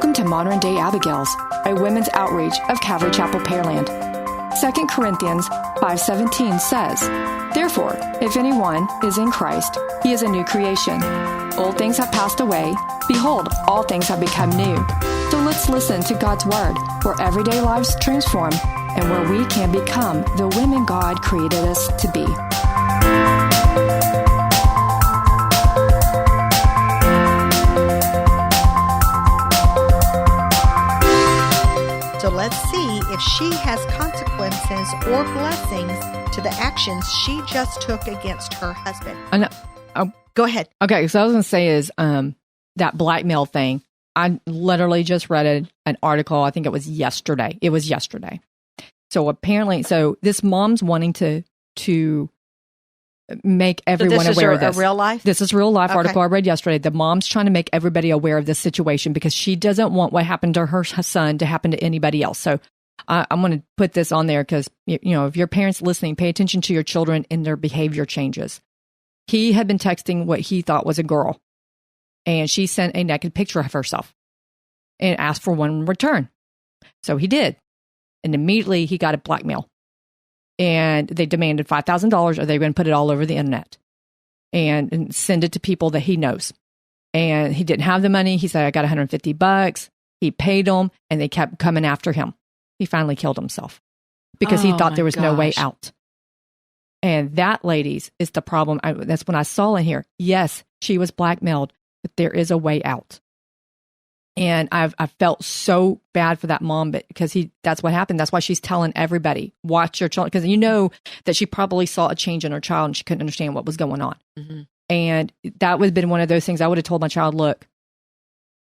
Welcome to Modern Day Abigails, a women's outreach of Calvary Chapel, Pearland. 2 Corinthians 5:17 says, "Therefore, if anyone is in Christ, he is a new creation. Old things have passed away. Behold, all things have become new." So let's listen to God's Word, where everyday lives transform and where we can become the women God created us to be. So let's see if she has consequences or blessings to the actions she just took against her husband. Go ahead. Okay, so I was going to say is that blackmail thing. I literally just read an article. I think it was yesterday. So apparently, this mom's wanting to make everyone aware of this. A real life? This is real life article I read yesterday. The mom's trying to make everybody aware of this situation because she doesn't want what happened to her son to happen to anybody else. So I'm going to put this on there because, if your parents listening, pay attention to your children and their behavior changes. He had been texting what he thought was a girl, and she sent a naked picture of herself and asked for one in return. So he did. And immediately he got a blackmail. And they demanded $5,000 or they were going to put it all over the internet and send it to people that he knows. And he didn't have the money. He said, I got $150. He paid them and they kept coming after him. He finally killed himself because he thought there was no way out. And that, ladies, is the problem. That's when I saw in here. Yes, she was blackmailed, but there is a way out. And I felt so bad for that mom, but because that's what happened. That's why she's telling everybody, watch your child, because that she probably saw a change in her child and she couldn't understand what was going on. Mm-hmm. And that would have been one of those things I would have told my child, look,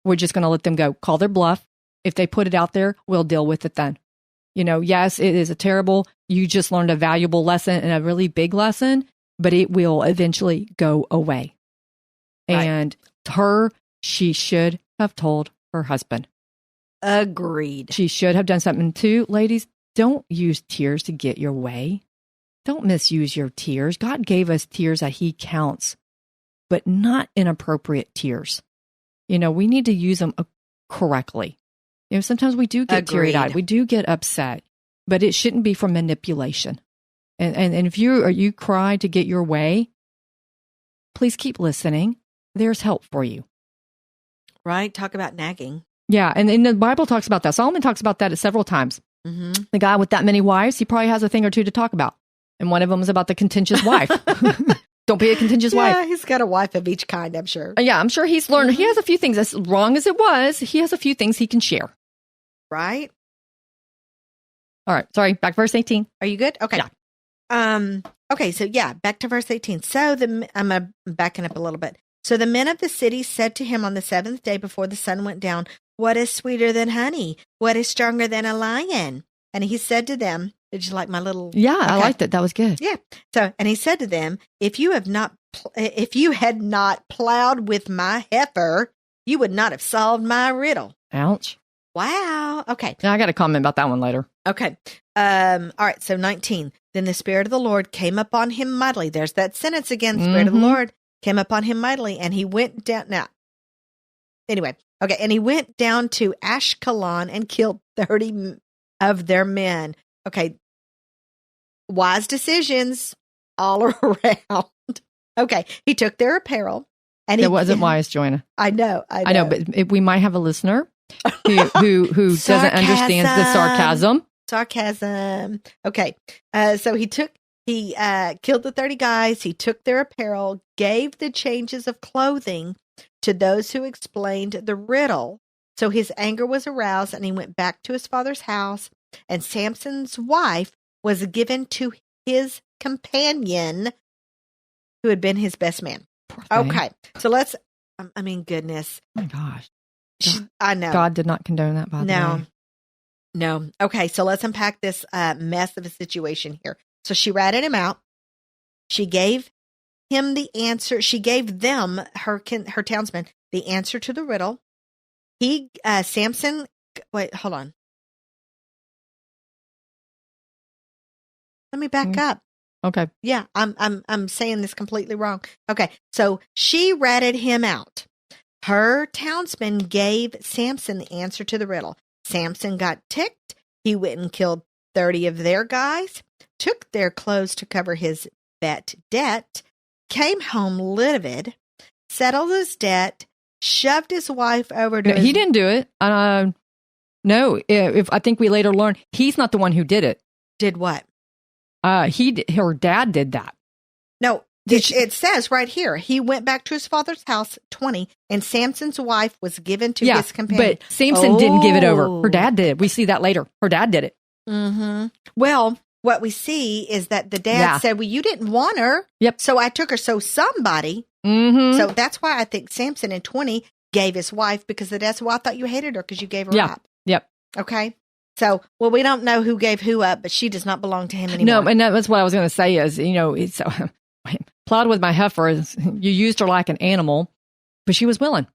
we're just going to let them go. Call their bluff. If they put it out there, we'll deal with it then. Yes, it is you just learned a valuable lesson and a really big lesson, but it will eventually go away. Right. And she should have told her husband. Agreed. She should have done something too. Ladies, don't use tears to get your way. Don't misuse your tears. God gave us tears that he counts, but not inappropriate tears. We need to use them correctly. Sometimes we do get teary-eyed. We do get upset, but it shouldn't be for manipulation. And if you cry to get your way, please keep listening. There's help for you. Right? Talk about nagging. Yeah, and the Bible talks about that. Solomon talks about that several times. Mm-hmm. The guy with that many wives, he probably has a thing or two to talk about. And one of them is about the contentious wife. Don't be a contentious wife. Yeah, he's got a wife of each kind, I'm sure. Yeah, I'm sure he's learned. Mm-hmm. He has a few things, as wrong as it was, he has a few things he can share. Right? All right, sorry, back to verse 18. Are you good? Okay. Yeah. Okay, so back to verse 18. So I'm backing up a little bit. So the men of the city said to him on the seventh day before the sun went down, "What is sweeter than honey? What is stronger than a lion?" And he said to them, did you like my little? Yeah, okay. I liked it. That was good. Yeah. So, and he said to them, if you had not plowed with my heifer, you would not have solved my riddle. Ouch. Wow. Okay. Now I got a comment about that one later. Okay. All right. So 19, then the Spirit of the Lord came upon him mightily. There's that sentence again. Spirit of the Lord came upon him mightily, and he went down. Now, anyway, okay, and he went down to Ashkelon and killed 30 of their men. Okay, wise decisions all around. Okay, he took their apparel, and it wasn't wise, Joanna. I know, but we might have a listener who doesn't understand the sarcasm. Sarcasm. Okay, so he killed the 30 guys. He took their apparel, gave the changes of clothing to those who explained the riddle. So his anger was aroused, and he went back to his father's house. And Samson's wife was given to his companion, who had been his best man. Okay, so let's. Goodness. Oh my gosh. I know. God did not condone that, by the way. No. Okay, so let's unpack this mess of a situation here. So she ratted him out. She gave him the answer. She gave them, her townsmen, the answer to the riddle. Samson, wait, hold on. Let me back up. Okay. Yeah, I'm saying this completely wrong. Okay, so she ratted him out. Her townsmen gave Samson the answer to the riddle. Samson got ticked. He went and killed 30 of their guys, took their clothes to cover his bet debt, came home livid, settled his debt, shoved his wife over to He didn't do it. No, if I think we later learned he's not the one who did it. Did what? Her dad did that. No, it says right here, he went back to his father's house, 20, and Samson's wife was given to his companion. But Samson didn't give it over. Her dad did. We see that later. Her dad did it. Mm-hmm. Well, what we see is that the dad said, well, you didn't want her. Yep. So I took her. So somebody. Mm-hmm. So that's why I think Samson in 20 gave his wife, because the dad said, well, I thought you hated her because you gave her up. Yep. Okay. So, well, we don't know who gave who up, but she does not belong to him anymore. No, and that's what I was going to say is, it's plowed with my heifer. You used her like an animal, but she was willing.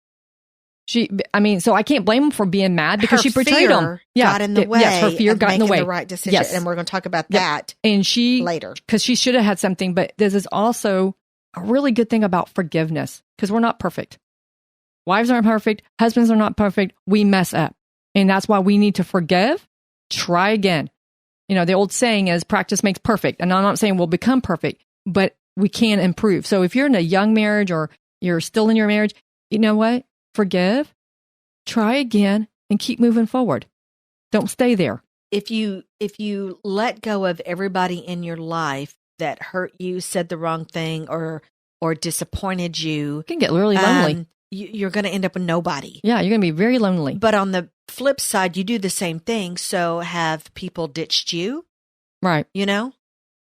So I can't blame him for being mad because she betrayed him. Got in the way. Yes, her fear got in the way. The right decision. Yes. And we're going to talk about that and she later. Because she should have had something, but this is also a really good thing about forgiveness because we're not perfect. Wives aren't perfect. Husbands are not perfect. We mess up. And that's why we need to forgive, try again. The old saying is practice makes perfect. And I'm not saying we'll become perfect, but we can improve. So if you're in a young marriage or you're still in your marriage, you know what? Forgive, try again, and keep moving forward. Don't stay there. If you let go of everybody in your life that hurt you, said the wrong thing, or disappointed you, can get really lonely. You're going to end up with nobody. Yeah, you're going to be very lonely. But on the flip side, you do the same thing. So have people ditched you? Right.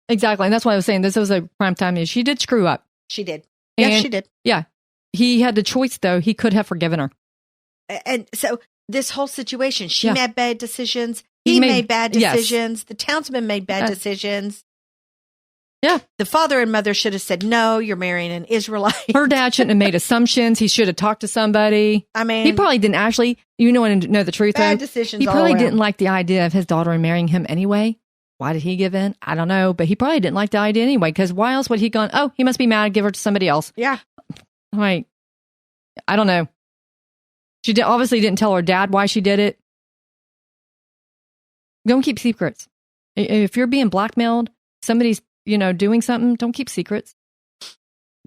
Exactly. And that's why I was saying this was a prime time. She did screw up. She did. Yes, she did. Yeah. He had the choice, though. He could have forgiven her. And so this whole situation, she made bad decisions. He made bad decisions. Yes. The townsman made bad decisions. Yeah. The father and mother should have said, no, you're marrying an Israelite. Her dad shouldn't have made assumptions. He should have talked to somebody. I mean, he probably didn't actually, want to know the truth. Bad decisions. He probably didn't like the idea of his daughter marrying him anyway. Why did he give in? I don't know. But he probably didn't like the idea anyway, because why else would he gone, oh, he must be mad, give her to somebody else. Yeah. Like, I don't know. She obviously didn't tell her dad why she did it. Don't keep secrets. If you're being blackmailed, somebody's, doing something, don't keep secrets.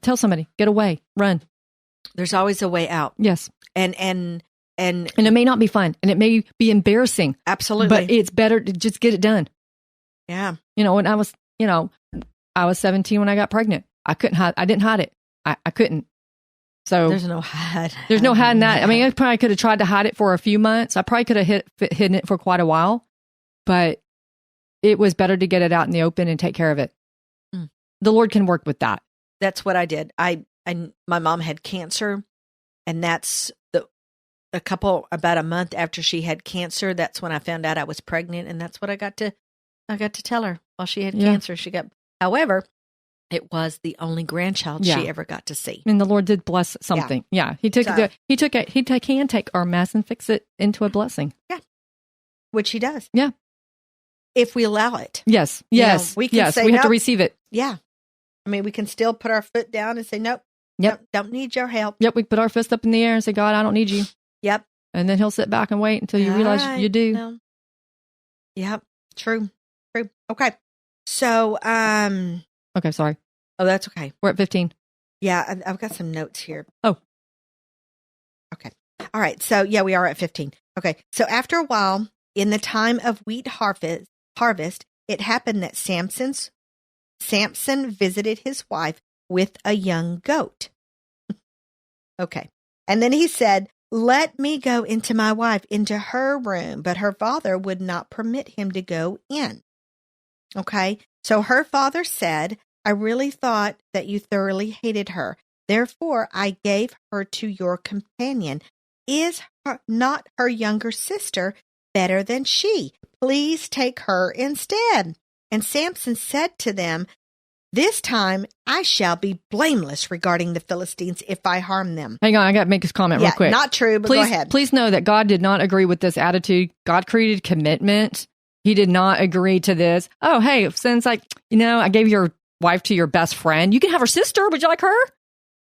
Tell somebody, get away, run. There's always a way out. Yes. And it may not be fun and it may be embarrassing. Absolutely. But it's better to just get it done. Yeah. When I was 17 when I got pregnant. I didn't hide it. I couldn't. So there's no hide. There's no hiding that. I mean, I probably could have tried to hide it for a few months. I probably could have hidden it for quite a while, but it was better to get it out in the open and take care of it. Mm. The Lord can work with that. That's what I did. My mom had cancer, and that's about a month after she had cancer. That's when I found out I was pregnant, and that's what I got to tell her while she had cancer. However, it was the only grandchild she ever got to see. And the Lord did bless something. Yeah. He can take our mess and fix it into a blessing. Yeah. Which he does. Yeah. If we allow it. Yes. Yes. We can say, we have to receive it. Yeah. I mean, we can still put our foot down and say, nope. Yep. Don't need your help. Yep. We put our fist up in the air and say, God, I don't need you. Yep. And then he'll sit back and wait until you realize you do. No. Yep. True. Okay. So, okay. Sorry. Oh, that's okay. We're at 15. Yeah. I've got some notes here. Oh. Okay. All right. So we are at 15. Okay. So after a while, in the time of wheat harvest, it happened that Samson visited his wife with a young goat. Okay. And then he said, let me go into my wife, into her room. But her father would not permit him to go in. Okay. So her father said, I really thought that you thoroughly hated her. Therefore, I gave her to your companion. Is not her younger sister better than she? Please take her instead. And Samson said to them, this time I shall be blameless regarding the Philistines if I harm them. Hang on, I got to make this comment real quick. Not true, but go ahead. Please know that God did not agree with this attitude. God created commitment. He did not agree to this. Oh, hey, since I gave your wife to your best friend, you can have her sister. Would you like her?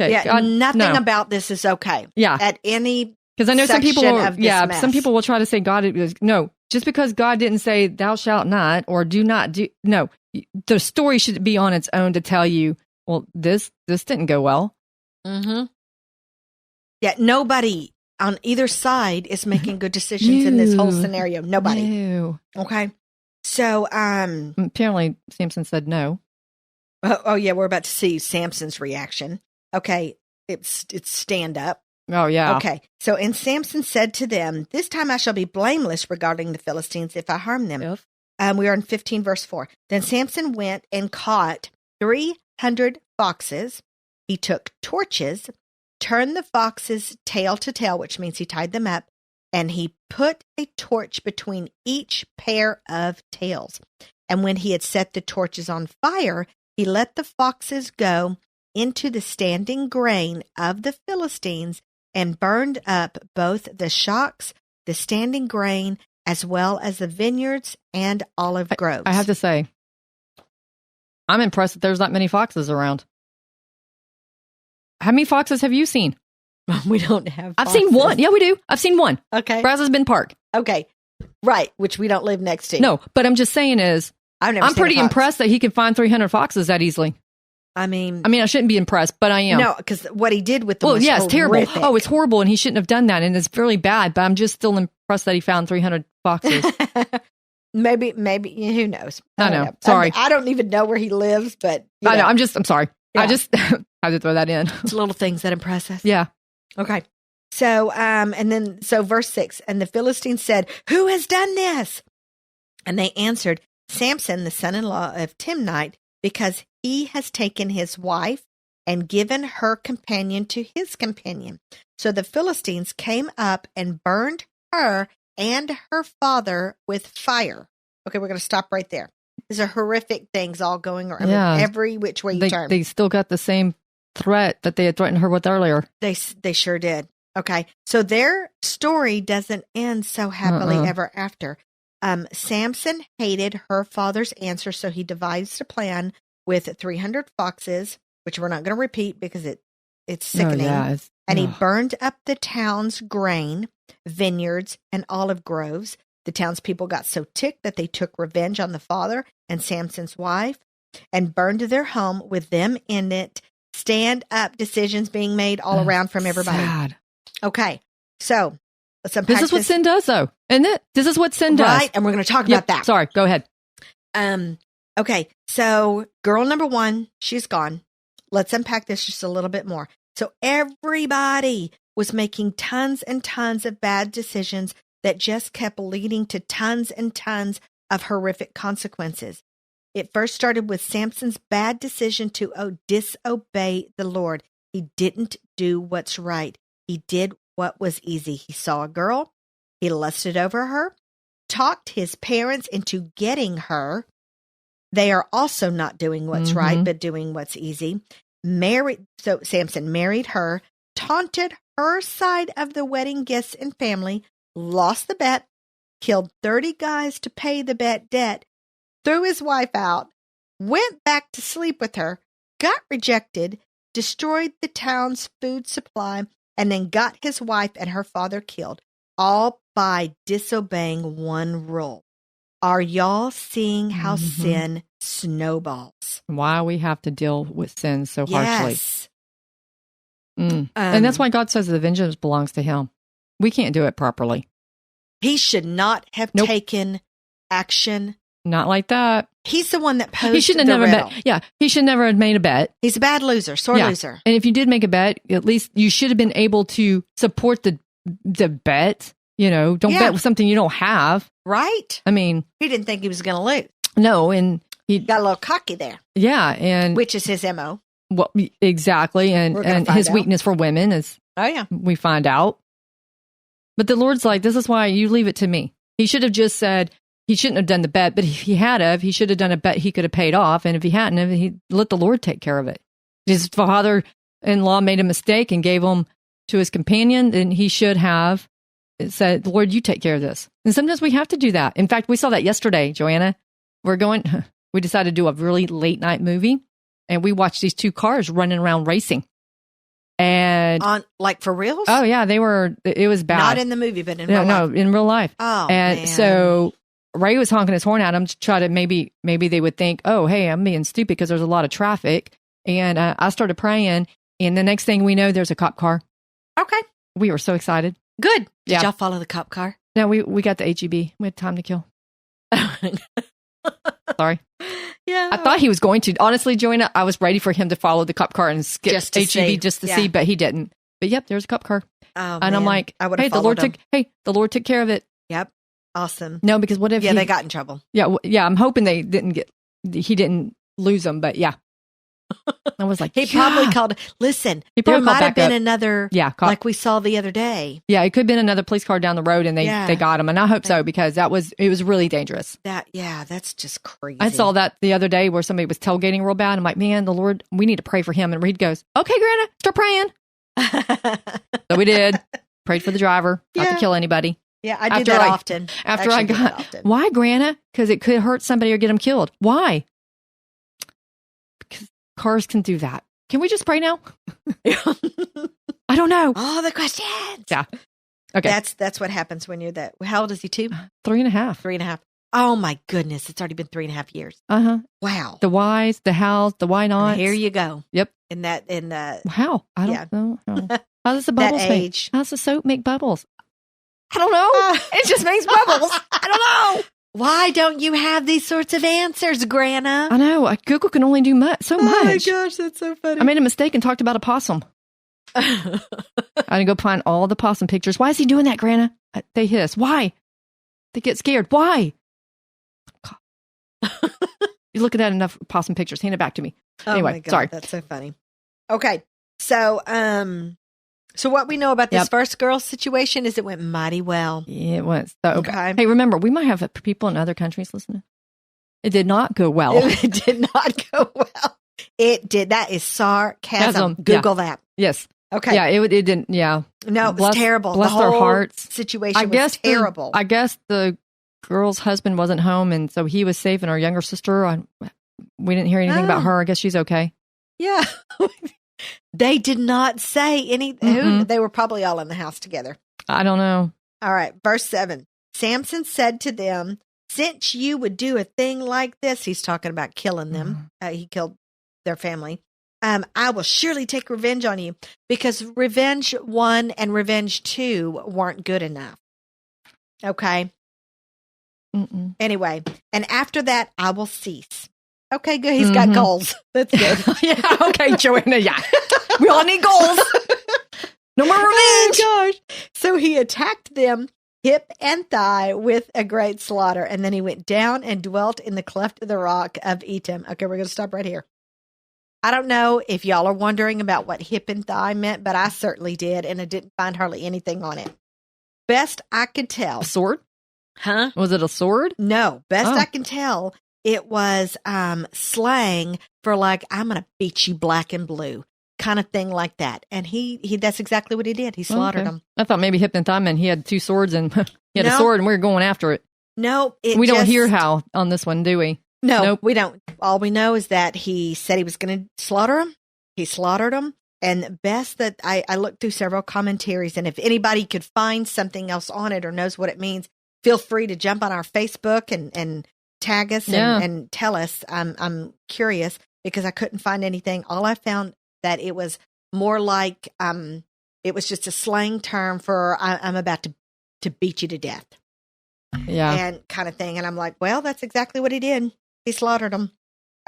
Okay, Yeah, God, nothing no. about this is okay. Yeah. At any Because I know some people section will, of this mess. some people will try to say God, no, just because God didn't say thou shalt not or do not do, no, the story should be on its own to tell you, well, this didn't go well. Mm-hmm. Yeah, nobody on either side is making good decisions in this whole scenario. Nobody. No. Okay. So, Apparently Samson said no. oh yeah, we're about to see Samson's reaction. Okay, it's stand up. Oh, yeah. Okay, so and Samson said to them, "This time I shall be blameless regarding the Philistines if I harm them." If. We are in 15 verse 4. Then Samson went and caught 300 foxes. He took torches, turned the foxes tail to tail, which means he tied them up, and he put a torch between each pair of tails. And when he had set the torches on fire, he let the foxes go into the standing grain of the Philistines and burned up both the shocks, the standing grain, as well as the vineyards and olive groves. I have to say, I'm impressed that there's not many foxes around. How many foxes have you seen? We don't have I've foxes. seen one. Yeah, we do. I've seen one. Okay. Brazos Bend Park. Okay. Right, which we don't live next to. No, but I'm just saying is, I've never I'm seen a pretty fox. impressed that he could find 300 foxes that easily. I mean, I shouldn't be impressed, but I am. no, because what he did with them Well, was yeah, it's terrible. horrific. Oh, it's horrible, and he shouldn't have done that, and it's really bad, but I'm just still impressed that he found 300 foxes. maybe, who knows? I don't know. Sorry. I don't even know where he lives, but I know. I'm sorry. Yeah. I just had to throw that in. It's little things that impress us. Yeah. Okay. So, so verse 6, and the Philistines said, "Who has done this?" And they answered, "Samson, the son-in-law of Timnite, because he has taken his wife and given her companion to his companion." So the Philistines came up and burned her and her father with fire. Okay, we're going to stop right there. These are horrific things all going around. Yeah. Every which way you turn. They still got the same threat that they had threatened her with earlier. They sure did. Okay, so their story doesn't end so happily ever after. Samson hated her father's answer, so he devised a plan with 300 foxes, which we're not going to repeat because it's sickening. And he burned up the town's grain, vineyards, and olive groves. The townspeople got so ticked that they took revenge on the father and Samson's wife and burned their home with them in it. Stand up decisions being made all around from everybody. Sad. Okay, so let's unpack this is what sin does, though, isn't it? This is what sin does. Right, and we're going to talk about that. Sorry, go ahead. Okay, so girl number 1, she's gone. Let's unpack this just a little bit more. So everybody was making tons and tons of bad decisions that just kept leading to tons and tons of horrific consequences. It first started with Samson's bad decision to disobey the Lord. He didn't do what's right. He did what was easy. He saw a girl. He lusted over her, talked his parents into getting her. They are also not doing what's right, but doing what's easy. So Samson married her, taunted her side of the wedding guests and family, lost the bet, killed 30 guys to pay the bet debt, threw his wife out, went back to sleep with her, got rejected, destroyed the town's food supply, and then got his wife and her father killed, all by disobeying one rule. Are y'all seeing how sin snowballs? Why we have to deal with sin so harshly. Yes. And that's why God says the vengeance belongs to him. We can't do it properly. He should not have taken action. Not like that. He's the one that posed He shouldn't the have riddle. bet. Yeah, he should never have made a bet. He's a bad loser, sore loser. And if you did make a bet, at least you should have been able to support the bet. Don't bet with something you don't have. Right? I mean, he didn't think he was going to lose. No, and he got a little cocky there. Yeah, and which is his MO. Well, exactly, and his weakness for women is. Oh yeah, we find out. But the Lord's like, this is why you leave it to me. He should have just said he shouldn't have done the bet, but if he he should have done a bet he could have paid off, and if he hadn't, he let the Lord take care of it. His father-in-law made a mistake and gave him to his companion, then he should have said, Lord, you take care of this. And sometimes we have to do that. In fact, we saw that yesterday, Joanna. We decided to do a really late night movie, and we watched these two cars running around racing. And like for reals? oh yeah, it was bad. Not in the movie, but in real life. No, in real life. Oh, and man. so Ray was honking his horn at him to try to maybe they would think, oh, hey, I'm being stupid because there's a lot of traffic. And I started praying, and the next thing we know, there's a cop car. Okay. We were so excited. Good. Did Yeah. y'all follow the cop car? No, we got the HEB. We had time to kill. Sorry. Yeah. I thought he was going to. Honestly, Joanna, I was ready for him to follow the cop car and skip Just to HEB see. just to Yeah. see, but he didn't. But yep, there's a cop car. Oh, And I'm man. like, I would've hey, followed him. the Lord took care of it. Yep. Awesome. No, because what if Yeah, he, they got in trouble. yeah, yeah, I'm hoping he didn't lose them, but yeah. I was like, He probably called. Listen, He there probably called might have back been up. another, Yeah, like we saw the other day. yeah, it could have been another police car down the road, and they Yeah. got him, and I hope so because it was really dangerous. That's just crazy. I saw that the other day where somebody was tailgating real bad. I'm like, man, the Lord, we need to pray for him. And Reed goes, okay, Greta, start praying. So we did. Prayed for the driver, not Yeah. to kill anybody. Yeah, I do After that I- often. After Actually, do that I got, often. why, Greta? Because it could hurt somebody or get them killed. Why? Because cars can do that. Can we just pray now? I don't know. All the questions. Yeah. Okay. That's what happens when you're that. How old is he? 2? 3.5. 3.5. Oh my goodness! It's already been 3.5 years. Uh-huh. Wow. The whys, the hows, the why not. Here you go. Yep. In the How? I don't Yeah. know. How does the bubbles make? age. How's the soap make bubbles? I don't know. It just makes bubbles. I don't know. Why don't you have these sorts of answers, Grana? I know. Google can only do so much. Oh my gosh, that's so funny. I made a mistake and talked about a possum. I didn't go find all the possum pictures. Why is he doing that, Grana? They hiss. Why? They get scared. Why? You're looking at enough possum pictures. Hand it back to me. Oh Anyway, my God, sorry. that's so funny. Okay, so what we know about this Yep. first girl situation is it went mighty well. It was so Okay. bad. Hey, remember, we might have people in other countries listening. It did not go well. It did not go well. It did. That is sarcasm. Chasm, Google that. Yes. Okay. Yeah, it didn't. Yeah. No, it was Bless- terrible. bless the their whole hearts. situation was terrible. I guess the girl's husband wasn't home, and so he was saving her younger sister. We didn't hear anything about her. I guess she's okay. Yeah. They did not say anything. Mm-mm. They were probably all in the house together. I don't know. All right. Verse 7. Samson said to them, since you would do a thing like this, he's talking about killing them. He killed their family. I will surely take revenge on you because revenge 1 and revenge 2 weren't good enough. Okay. Mm-mm. Anyway, and after that, I will cease. Okay, good. He's got goals. That's good. Yeah. Okay, Joanna. Yeah. We all need goals. No more revenge. Oh, gosh. So he attacked them hip and thigh with a great slaughter. And then he went down and dwelt in the cleft of the rock of Etam. Okay, we're going to stop right here. I don't know if y'all are wondering about what hip and thigh meant, but I certainly did. And I didn't find hardly anything on it. Best I could tell. A sword? Huh? Was it a sword? No. Best Oh. I can tell, it was slang for like, I'm going to beat you black and blue. Kind of thing like that. And he that's exactly what he did. He slaughtered Okay. them. I thought maybe hip and thigh meant he had 2 swords and he had No. a sword and we were going after it. No, We don't hear how on this one, do we? No, Nope. we don't. All we know is that he said he was going to slaughter them. He slaughtered them. And best that I looked through several commentaries, and if anybody could find something else on it or knows what it means, feel free to jump on our Facebook and tag us and tell us. I'm curious because I couldn't find anything. All I found that it was more like it was just a slang term for I'm about to beat you to death. Yeah. And kind of thing. And I'm like, well, that's exactly what he did. He slaughtered them.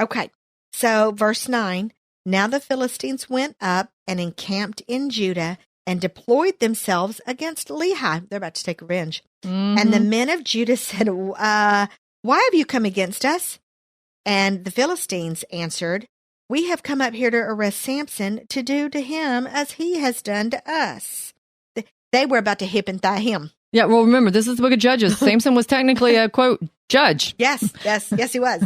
Okay. So verse 9, now the Philistines went up and encamped in Judah and deployed themselves against Lehi. They're about to take revenge. Mhm. And the men of Judah said, why have you come against us? And the Philistines answered, we have come up here to arrest Samson to do to him as he has done to us. They were about to hip and thigh him. Yeah, well, remember, this is the book of Judges. Samson was technically a, quote, judge. Yes, he was.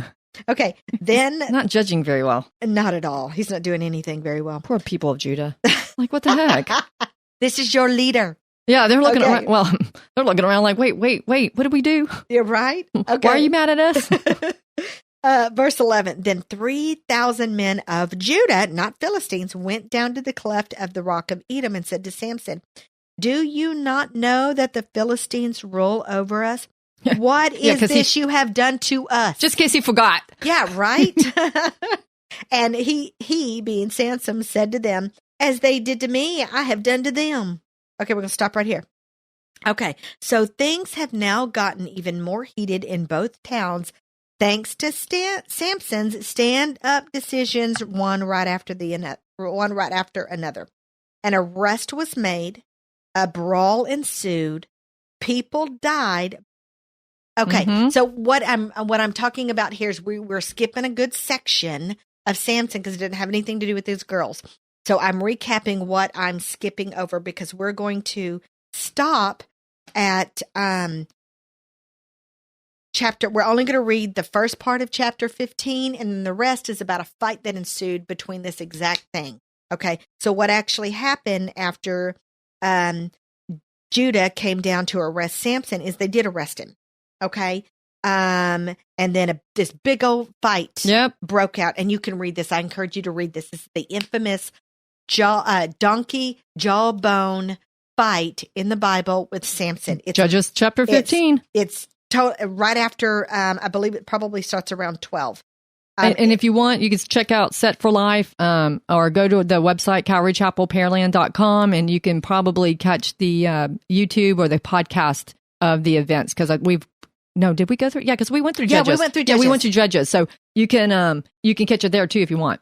Okay, then Not judging very well. not at all. He's not doing anything very well. Poor people of Judah. Like, what the heck? This is your leader. Yeah, they're looking Okay. around. Well, they're looking around like, wait, what did we do? You're right. Okay. Why are you mad at us? Verse 11, then 3,000 men of Judah, not Philistines, went down to the cleft of the rock of Edom and said to Samson, do you not know that the Philistines rule over us? What is this you have done to us? Just in case he forgot. Yeah, right? And he, being Samson, said to them, as they did to me, I have done to them. Okay, we're going to stop right here. Okay, so things have now gotten even more heated in both towns thanks to Samson's stand-up decisions, one right after another. An arrest was made, a brawl ensued, people died. Okay, so what I'm talking about here is we're skipping a good section of Samson because it didn't have anything to do with his girls. So I'm recapping what I'm skipping over because we're going to stop at we're only going to read the first part of chapter 15, and then the rest is about a fight that ensued between this exact thing. Okay, so what actually happened after Judah came down to arrest Samson is they did arrest him. Okay, and then this big old fight broke out, and you can read this. I encourage you to read this. This is the infamous donkey jawbone fight in the Bible with Samson. It's Judges chapter 15. It's right after, I believe it probably starts around 12. And if you want, you can check out Set for Life or go to the website, CalvaryChapelPearland.com, and you can probably catch the YouTube or the podcast of the events. Because did we go through? Yeah, because we went through Judges. Yeah, we went through Judges. Yeah, we went through Judges. So you can catch it there too if you want.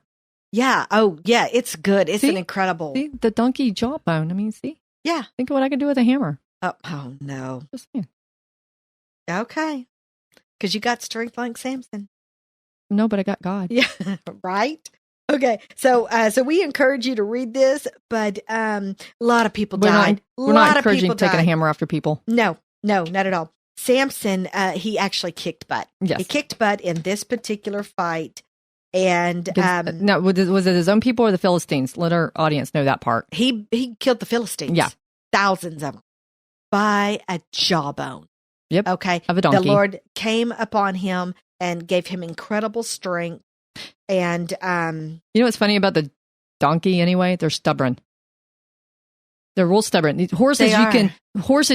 Yeah. Oh, yeah. It's good. It's an incredible. See, the donkey jawbone. I mean, see? Yeah. Think of what I can do with a hammer. Oh no. Just saying. Okay. Because you got strength like Samson. No, but I got God. Yeah. Right. Okay. So we encourage you to read this, but a lot of people died. We're not encouraging taking a hammer after people. No, not at all. Samson, he actually kicked butt. Yes. He kicked butt in this particular fight. And no, was it his own people or the Philistines? Let our audience know that part. He killed the Philistines. Yeah. Thousands of them by a jawbone. Yep. Okay. Of a donkey. The Lord came upon him and gave him incredible strength. And you know what's funny about the donkey anyway? They're stubborn. They're real stubborn. These horses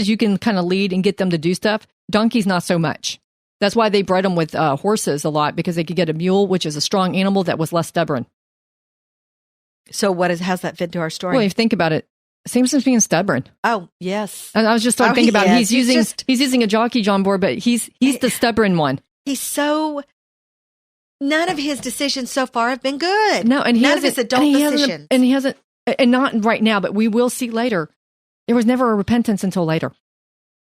you can kind of lead and get them to do stuff. Donkeys not so much. That's why they bred them with horses a lot, because they could get a mule, which is a strong animal that was less stubborn. So how's that fit to our story? Well, if you think about it, Samson's being stubborn. Oh, yes. And I was just starting to think about it. He's using a jockey John board, but he's the stubborn one. None of his decisions so far have been good. No, and none of his adult decisions. And not right now, but we will see later. There was never a repentance until later.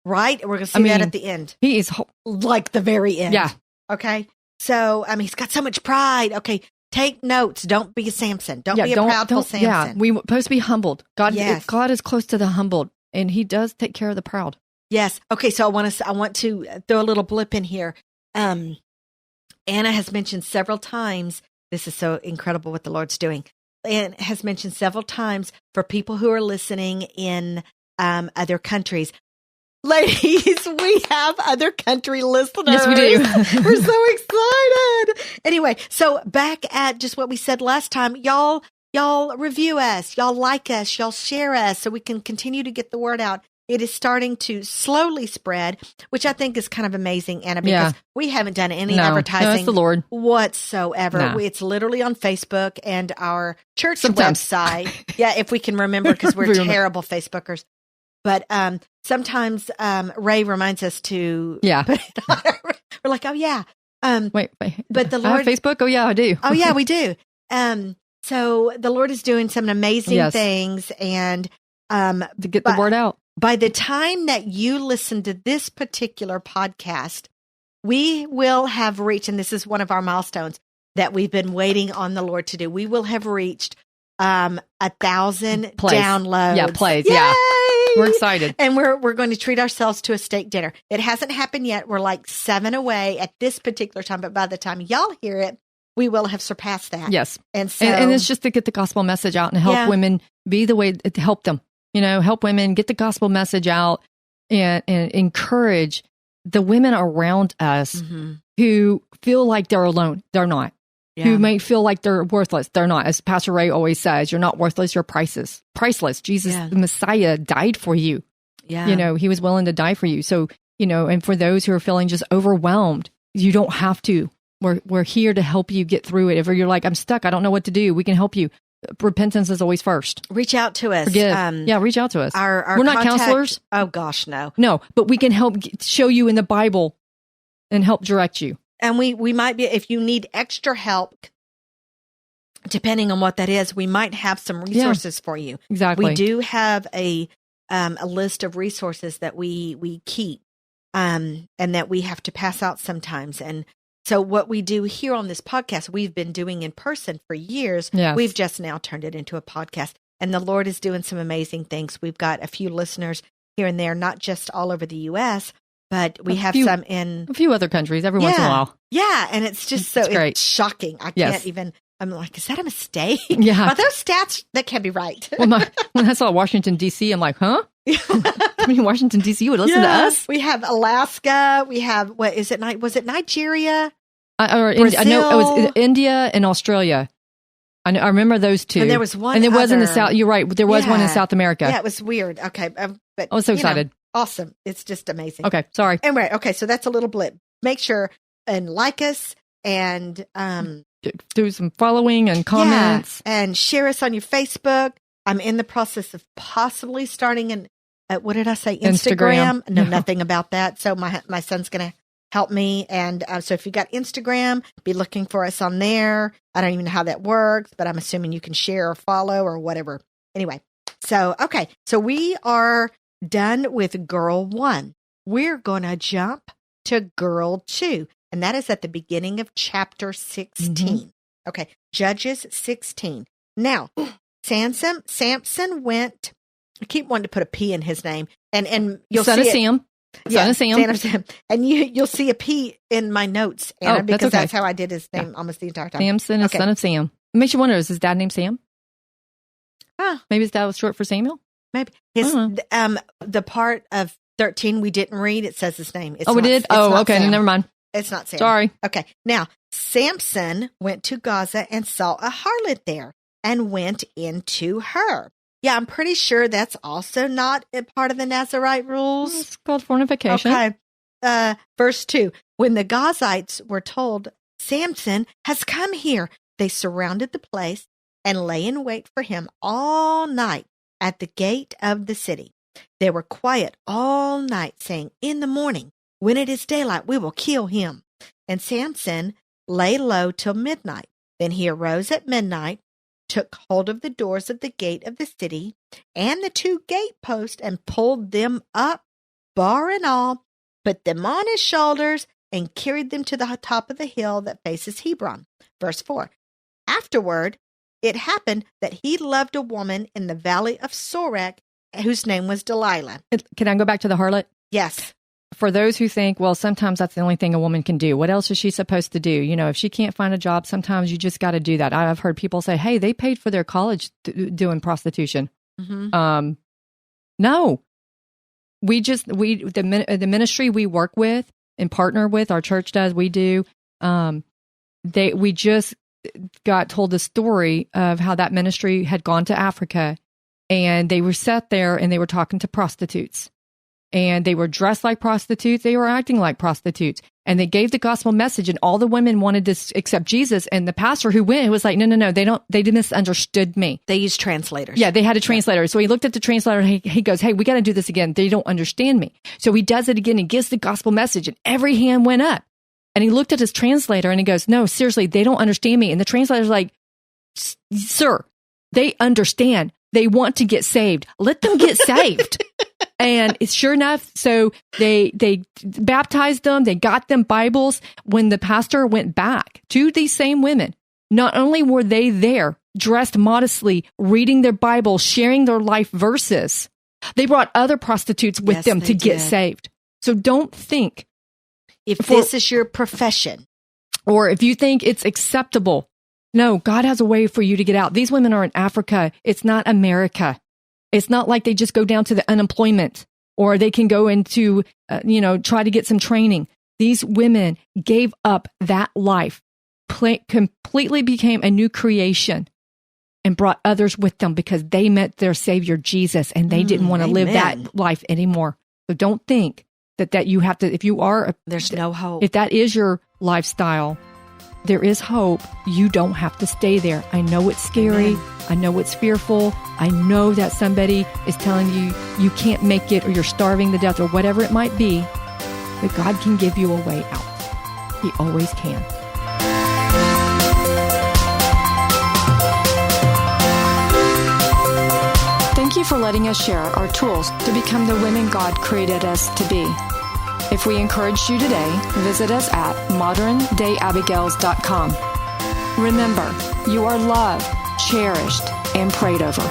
Right? We're going to see that at the end. He is like the very end. Yeah. Okay. So, he's got so much pride. Okay. Take notes. Don't be a Samson. Don't be a proudful Samson. Yeah. We're supposed to be humbled. God is close to the humbled, and he does take care of the proud. Yes. Okay. So I want to throw a little blip in here. Anna has mentioned several times, this is so incredible what the Lord's doing, and has mentioned several times for people who are listening in other countries. Ladies, we have other country listeners. Yes, we do. We're so excited. Anyway, so back at just what we said last time, y'all review us, y'all like us, y'all share us so we can continue to get the word out. It is starting to slowly spread, which I think is kind of amazing, Anna, because we haven't done any advertising that's the Lord. Whatsoever. No. It's literally on Facebook and our church website. Yeah, if we can remember, because we're terrible Facebookers. But sometimes Ray reminds us to put it on. We're like, oh, yeah. Wait. But the Lord... I have Facebook? Oh, yeah, I do. Oh, yeah, we do. So the Lord is doing some amazing things and... to get the word out. By the time that you listen to this particular podcast, we will have reached, and this is one of our milestones that we've been waiting on the Lord to do. We will have reached 1,000 downloads. Yeah, plays. Yay! Yeah. We're excited. And we're going to treat ourselves to a steak dinner. It hasn't happened yet. We're like 7 away at this particular time, but by the time y'all hear it, we will have surpassed that. Yes. And so, and it's just to get the gospel message out and help women be the way to help them. Help women get the gospel message out and encourage the women around us who feel like they're alone. They're not. Yeah. Who may feel like they're worthless. They're not. As Pastor Ray always says, you're not worthless, you're priceless. Jesus, the Messiah, died for you. Yeah. You know, he was willing to die for you. So, you know, and for those who are feeling just overwhelmed, you don't have to. We're here to help you get through it. If you're like, I'm stuck, I don't know what to do, we can help you. Repentance is always first. Reach out to us. Forgive. Reach out to us. We're not counselors. Oh gosh, no. No, but we can help show you in the Bible and help direct you. And we might be, if you need extra help, depending on what that is, we might have some resources for you. Exactly. We do have a list of resources that we keep, and that we have to pass out sometimes. And so what we do here on this podcast, we've been doing in person for years. Yes. We've just now turned it into a podcast, and the Lord is doing some amazing things. We've got a few listeners here and there, not just all over the U.S., but we have some in a few other countries every once in a while. Yeah, and it's just it's shocking. I can't even. I'm like, is that a mistake? Yeah. Are those stats that can't be right? When I saw Washington, D.C., I'm like, huh? I mean, Washington, D.C. would listen to us? We have Alaska. We have, what is it? Was it Nigeria? I know it was India and Australia. I remember those two. And there was one. And there was in the South. You're right. There was one in South America. Yeah, it was weird. Okay. But I was so excited. Awesome. It's just amazing. Okay. Sorry. Anyway, okay. So that's a little blip. Make sure and like us and do some following and comments. Yeah, and share us on your Facebook. I'm in the process of possibly starting what did I say? Instagram. No, nothing about that. So my son's going to help me. And so if you got Instagram, be looking for us on there. I don't even know how that works, but I'm assuming you can share or follow or whatever. Anyway, so, okay. So we are done with girl 1. We're going to jump to girl 2. And that is at the beginning of chapter 16. Mm-hmm. Okay. Judges 16. Now, Samson went, I keep wanting to put a P in his name, and you'll Son see of Sam. Son of Sam. Son of Sam. And you'll see a P in my notes, Anna, because that's how I did his name almost the entire time. Samson is son of Sam. It makes you wonder, is his dad named Sam? Huh. Maybe his dad was short for Samuel? Maybe. The part of 13 we didn't read, it says his name. We did? Okay. Sam. Never mind. It's not Sam. Sorry. Okay. Now, Samson went to Gaza and saw a harlot there and went into her. Yeah, I'm pretty sure that's also not a part of the Nazirite rules. It's called fornication. Okay. Verse 2. When the Gazites were told, Samson has come here, they surrounded the place and lay in wait for him all night at the gate of the city. They were quiet all night, saying, in the morning, when it is daylight, we will kill him. And Samson lay low till midnight. Then he arose at midnight, took hold of the doors of the gate of the city and the 2 gateposts and pulled them up, bar and all, put them on his shoulders and carried them to the top of the hill that faces Hebron. Verse 4. Afterward, it happened that he loved a woman in the valley of Sorek whose name was Delilah. Can I go back to the harlot? Yes. For those who think, well, sometimes that's the only thing a woman can do. What else is she supposed to do? You know, if she can't find a job, sometimes you just got to do that. I've heard people say, hey, they paid for their college doing prostitution. Mm-hmm. No. The ministry we work with and partner with, our church does, we do, we just got told the story of how that ministry had gone to Africa and they were sat there and they were talking to prostitutes. And they were dressed like prostitutes. They were acting like prostitutes. And they gave the gospel message and all the women wanted to accept Jesus. And the pastor who went was like, no, they misunderstood me. They used translators. Yeah, they had a translator. So he looked at the translator and he goes, hey, we got to do this again. They don't understand me. So he does it again and gives the gospel message and every hand went up. And he looked at his translator and he goes, no, seriously, they don't understand me. And the translator's like, sir, they understand. They want to get saved. Let them get saved. And it's sure enough, so they baptized them. They got them Bibles. When the pastor went back to these same women, not only were they there, dressed modestly, reading their Bible, sharing their life verses, they brought other prostitutes with them to get saved. So don't think. If this is your profession. Or if you think it's acceptable. No, God has a way for you to get out. These women are in Africa. It's not America. It's not like they just go down to the unemployment or they can go into, try to get some training. These women gave up that life, completely became a new creation, and brought others with them because they met their Savior Jesus, and they didn't want to live that life anymore. So don't think that you have to, if you are, there's no hope. If that is your lifestyle, there is hope. You don't have to stay there. I know it's scary. Amen. I know it's fearful. I know that somebody is telling you you can't make it, or you're starving to death, or whatever it might be. But God can give you a way out. He always can. Thank you for letting us share our tools to become the women God created us to be. If we encouraged you today, visit us at moderndayabigails.com. Remember, you are loved, cherished, and prayed over.